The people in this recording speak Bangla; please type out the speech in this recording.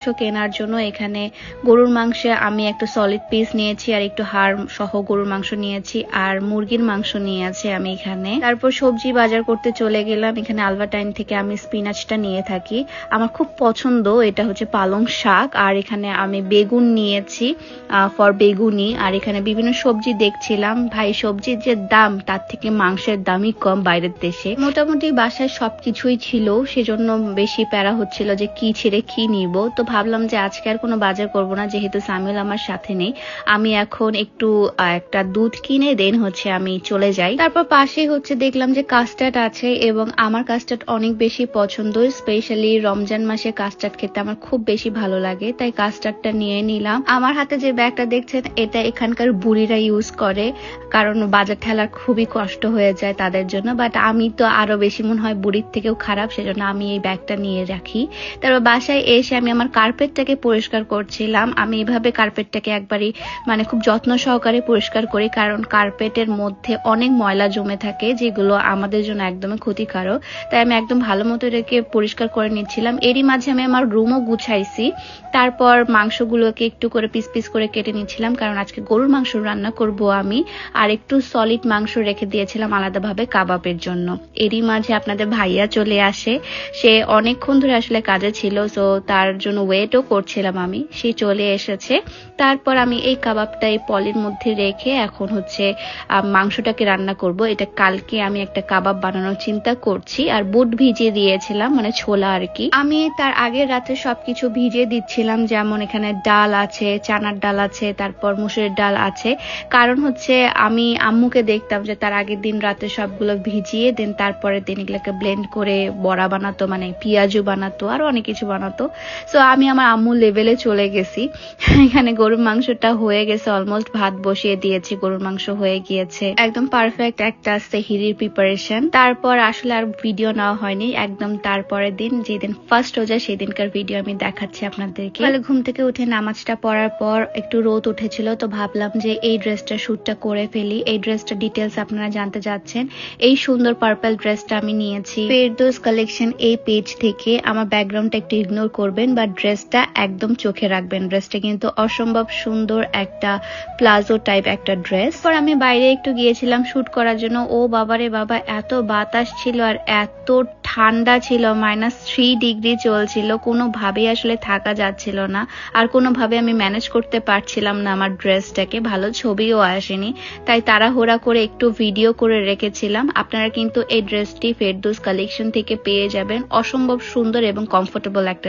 কেনার জন্য এখানে গরুর মাংসে আমি একটা সলিড পিস নিয়েছি আর একটু হাড় সহ গরুর মাংস নিয়েছি আর মুরগির মাংস নিয়েছি আমি এখানে। তারপর সবজি বাজার করতে চলে গেলাম। এখানে আলবাটাইন থেকে আমি স্পিনাচটা নিয়ে থাকি, আমার খুব পছন্দ। এটা হচ্ছে পালং শাক আর এখানে আমি বেগুন নিয়েছি ফর বেগুনি। আর এখানে বিভিন্ন সবজি দেখছিলাম। ভাই সবজির যে দাম তার থেকে মাংসের দামই কম বাইরের দেশে। মোটামুটি বাসায় সবকিছুই ছিল, সেজন্য বেশি প্যারা হচ্ছিল যে কি ছেড়ে কি নিব। তো ভাবলাম যে আজকে আর কোনো বাজার করব না, যেহেতু সামিউল আমার সাথে নেই। আমি এখন একটু একটা দুধ কিনে দেন হচ্ছে আমি চলে যাই। তারপর পাশে হচ্ছে দেখলাম যে কাস্টার্ড আছে এবং আমার কাস্টার্ড অনেক বেশি পছন্দ, স্পেশালি রমজান মাসে কাস্টার্ড খেতে আমার খুব বেশি ভালো লাগে, তাই কাস্টার্ডটা নিয়ে নিলাম। আমার হাতে যে ব্যাগটা দেখছেন এটা এখানকার বুড়িরা ইউজ করে, কারণ বাজার ঠেলার খুবই কষ্ট হয়ে যায় তাদের জন্য। বাট আমি তো আরো বেশি মনে হয় বুড়ির থেকেও খারাপ, সেজন্য আমি এই ব্যাগটা নিয়ে রাখি। তারপর বাসায় এসে আমি আমার কার্পেটটাকে পরিষ্কার করছিলাম। আমি এভাবে কার্পেটটাকে একবারই খুব যত্ন সহকারে পরিষ্কার করি, কারণ কার্পেটের মধ্যে অনেক ময়লা জমে থাকে যেগুলো আমাদের জন্য একদমই ক্ষতিকারক। তাই আমি একদম ভালো মতো এটাকে পরিষ্কার করে নিচ্ছিলাম। এরই মাঝে আমি আমার রুমও গুছাইছি। তারপর মাংসগুলোকে একটু করে পিস পিস করে কেটে নিচ্ছিলাম, কারণ আজকে গরুর মাংস রান্না করব আমি। আর একটু সলিড মাংস রেখে দিয়েছিলাম আলাদাভাবে কাবাবের জন্য। এরই মাঝে আপনাদের ভাইয়া চলে আসে। সে অনেকক্ষণ ধরে আসলে কাজে ছিল, তো তার জন্য ওয়েটও করছিলাম আমি। সে চলে এসেছে। তারপর আমি এই কাবাবটা এই পলির মধ্যে রেখে এখন হচ্ছে মাংসটাকে রান্না করব। এটা কালকে আমি একটা কাবাব বানানোর চিন্তা করছি। আর বুট ভিজিয়ে দিয়েছিলাম, মানে ছোলা আর কি। আমি তার আগের রাতে সবকিছু ভিজিয়ে দিচ্ছিলাম, যেমন এখানে ডাল আছে, চানার ডাল আছে, তারপর মুসুরের ডাল আছে। কারণ হচ্ছে আমি আম্মুকে দেখতাম যে তার আগের দিন রাতে সবগুলো ভিজিয়ে দেন তারপরের দিন এগুলোকে ব্লেন্ড করে বড়া বানাতো, মানে পেঁয়াজু বানাতো, আরো অনেক কিছু বানাতো। সো আমি আমার আম্মুর লেভেলে চলে গেছি। এখানে গরুর মাংসটা হয়ে গেছে, অলমোস্ট ভাত বসিয়ে দিয়েছি, গরুর মাংস হয়ে গিয়েছে। একদম পারফেক্ট একটা সেহরির প্রিপারেশন। তারপর আসলে আর ভিডিও নেওয়া হয়নি। একদম তারপরের দিন, যেদিন ফার্স্ট রোজা, সেদিনকার ভিডিও আমি দেখাচ্ছি আপনাদেরকে। ঘুম থেকে উঠে নামাজটা পড়ার পর একটু রোদ উঠেছিল, তো ভাবলাম যে এই ড্রেসটা শুটটা করে ফেলি। এই ড্রেসটা ডিটেলস আপনারা জানতে যাচ্ছেন। এই সুন্দর পার্পল ড্রেসটা আমি নিয়েছি ফেরদৌস কালেকশন এই পেজ থেকে। আমার ব্যাকগ্রাউন্ডটা একটু ইগনোর করবেন, বা ড্রেসটা একদম চোখে রাখবেন। ড্রেসটা কিন্তু অসম্ভব সুন্দর একটা প্লাজো টাইপ একটা ড্রেস। পর আমি বাইরে একটু গিয়েছিলাম শুট করার জন্য। ও বাবারে বাবা, এত বাতাস ছিল আর এত ঠান্ডা ছিল, -3 ডিগ্রি চলছিল। কোনোভাবেই আসলে থাকা যাচ্ছিল না, আর কোনোভাবে আমি ম্যানেজ করতে পারছিলাম না আমার ড্রেসটাকে। ভালো ছবিও আসেনি, তাই তাড়াহুড়া করে একটু ভিডিও করে রেখেছিলাম। আপনারা কিন্তু এই ড্রেসটি ফেরদৌস কালেকশন থেকে পেয়ে যাবেন। অসম্ভব সুন্দর এবং কমফোর্টেবল একটা